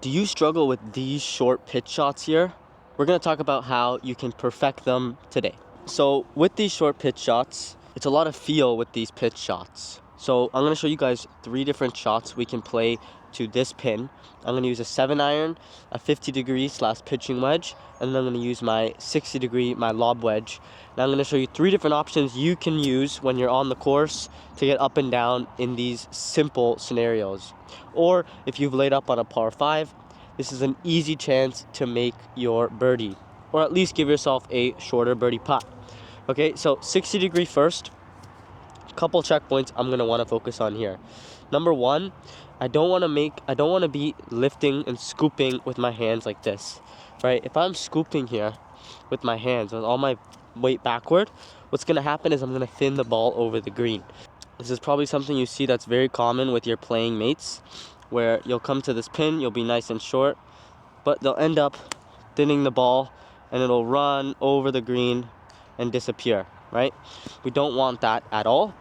Do you struggle with these short pitch shots here? We're going to talk about how you can perfect them today. So with these short pitch shots, it's a lot of feel with these pitch shots. So I'm going to show you guys 3 different shots we can play to this pin. I'm going to use a 7-iron, a 50-degree / pitching wedge, and then I'm going to use my 60-degree, my lob wedge. Now I'm going to show you 3 different options you can use when you're on the course to get up and down in these simple scenarios. Or if you've laid up on a par 5, this is an easy chance to make your birdie, or at least give yourself a shorter birdie putt. Okay, so 60-degree first. Couple checkpoints I'm gonna want to focus on here. Number 1, I don't want to be lifting and scooping with my hands like this, right? If I'm scooping here with my hands with all my weight backward, what's gonna happen is I'm gonna thin the ball over the green. This is probably something you see that's very common with your playing mates, where you'll come to this pin, you'll be nice and short, but they'll end up thinning the ball and it'll run over the green and disappear, right? We don't want that at all,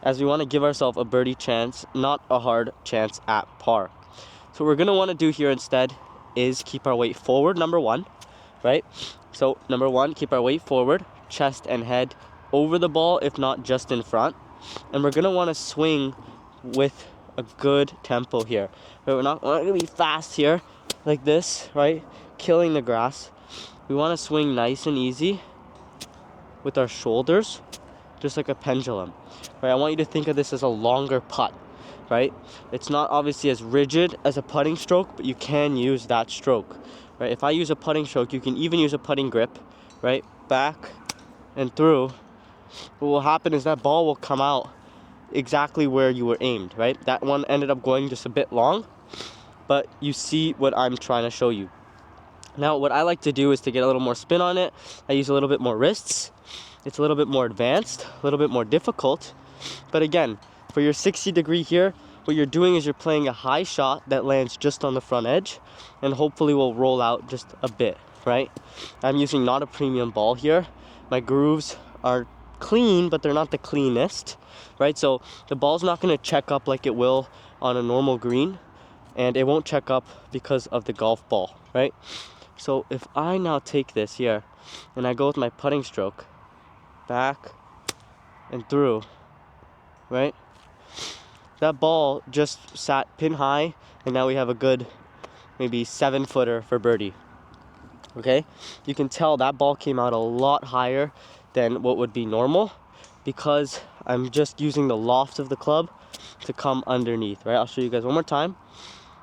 as we want to give ourselves a birdie chance, not a hard chance at par. So what we're going to want to do here instead is keep our weight forward, number 1, right? So number 1, keep our weight forward, chest and head over the ball, if not just in front. And we're going to want to swing with a good tempo here. We're not going to be fast here like this, right? Killing the grass. We want to swing nice and easy with our shoulders, just like a pendulum, right? I want you to think of this as a longer putt, right? It's not obviously as rigid as a putting stroke, but you can use that stroke, right? If I use a putting stroke, you can even use a putting grip, right? Back and through. What will happen is that ball will come out exactly where you were aimed, right? That one ended up going just a bit long, but you see what I'm trying to show you. Now, what I like to do is to get a little more spin on it, I use a little bit more wrists. It's a little bit more advanced, a little bit more difficult. But again, for your 60-degree here, what you're doing is you're playing a high shot that lands just on the front edge and hopefully will roll out just a bit, right? I'm using not a premium ball here. My grooves are clean, but they're not the cleanest, right? So the ball's not going to check up like it will on a normal green, and it won't check up because of the golf ball, right? So if I now take this here and I go with my putting stroke, back and through, right? That ball just sat pin high, and now we have a good maybe 7-footer for birdie. Okay, you can tell that ball came out a lot higher than what would be normal because I'm just using the loft of the club to come underneath, right? I'll show you guys one more time.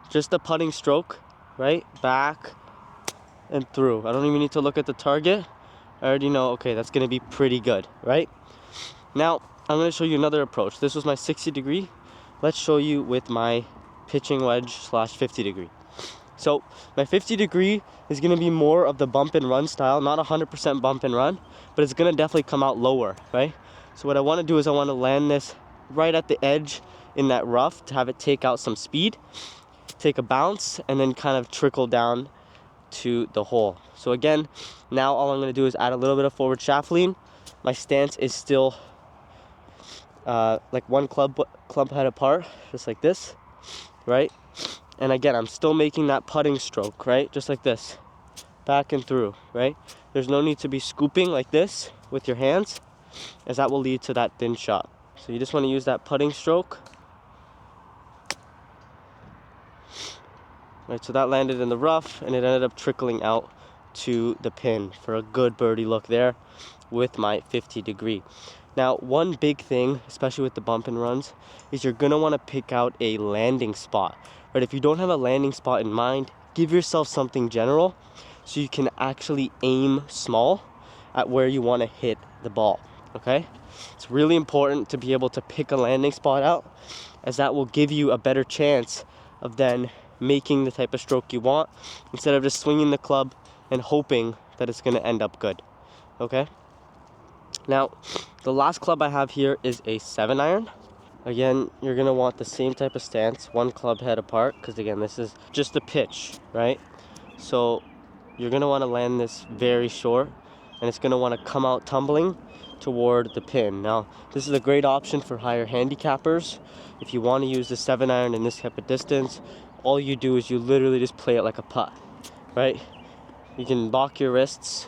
Just a putting stroke, right? Back and through. I don't even need to look at the target. I already know, okay, that's gonna be pretty good, right? Now, I'm gonna show you another approach. This was my 60-degree. Let's show you with my pitching wedge / 50-degree. So my 50-degree is gonna be more of the bump and run style, not 100% bump and run, but it's gonna definitely come out lower, right? So what I wanna do is I wanna land this right at the edge in that rough to have it take out some speed, take a bounce, and then kind of trickle down to the hole. So again, now all I'm going to do is add a little bit of forward shaft lean. My stance is still like one club head apart, just like this, right? And again, I'm still making that putting stroke, right? Just like this, back and through, right? There's no need to be scooping like this with your hands, as that will lead to that thin shot. So you just want to use that putting stroke. Right, so that landed in the rough, and it ended up trickling out to the pin for a good birdie look there with my 50-degree. Now, one big thing, especially with the bump and runs, is you're going to want to pick out a landing spot. Right, if you don't have a landing spot in mind, give yourself something general so you can actually aim small at where you want to hit the ball, okay? It's really important to be able to pick a landing spot out, as that will give you a better chance of then making the type of stroke you want, instead of just swinging the club and hoping that it's going to end up good, okay? Now, the last club I have here is a 7-iron. Again, you're going to want the same type of stance, one club head apart, because again, this is just a pitch, right? So you're going to want to land this very short, and it's going to want to come out tumbling toward the pin. Now, this is a great option for higher handicappers. If you want to use the 7-iron in this type of distance, all you do is you literally just play it like a putt, right? You can lock your wrists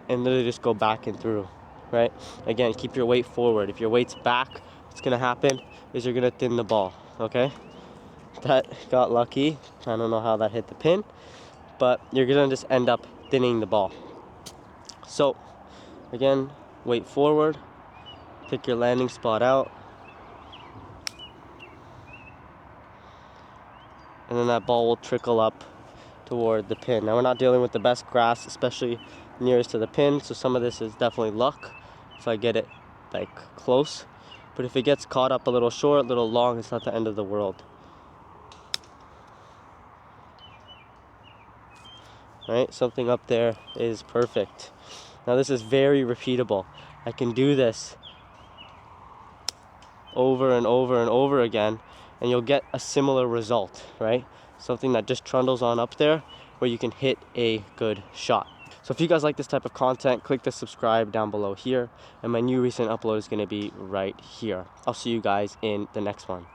and literally just go back and through, right? Again, keep your weight forward. If your weight's back, what's gonna happen is you're gonna thin the ball, okay? That got lucky. I don't know how that hit the pin, but you're gonna just end up thinning the ball. So, again, weight forward, pick your landing spot out, and then that ball will trickle up toward the pin. Now we're not dealing with the best grass, especially nearest to the pin, so some of this is definitely luck if I get it like close. But if it gets caught up a little short, a little long, it's not the end of the world. Right, something up there is perfect. Now this is very repeatable. I can do this over and over and over again, and you'll get a similar result, right? Something that just trundles on up there where you can hit a good shot. So if you guys like this type of content, click the subscribe down below here, and my new recent upload is going to be right here. I'll see you guys in the next one.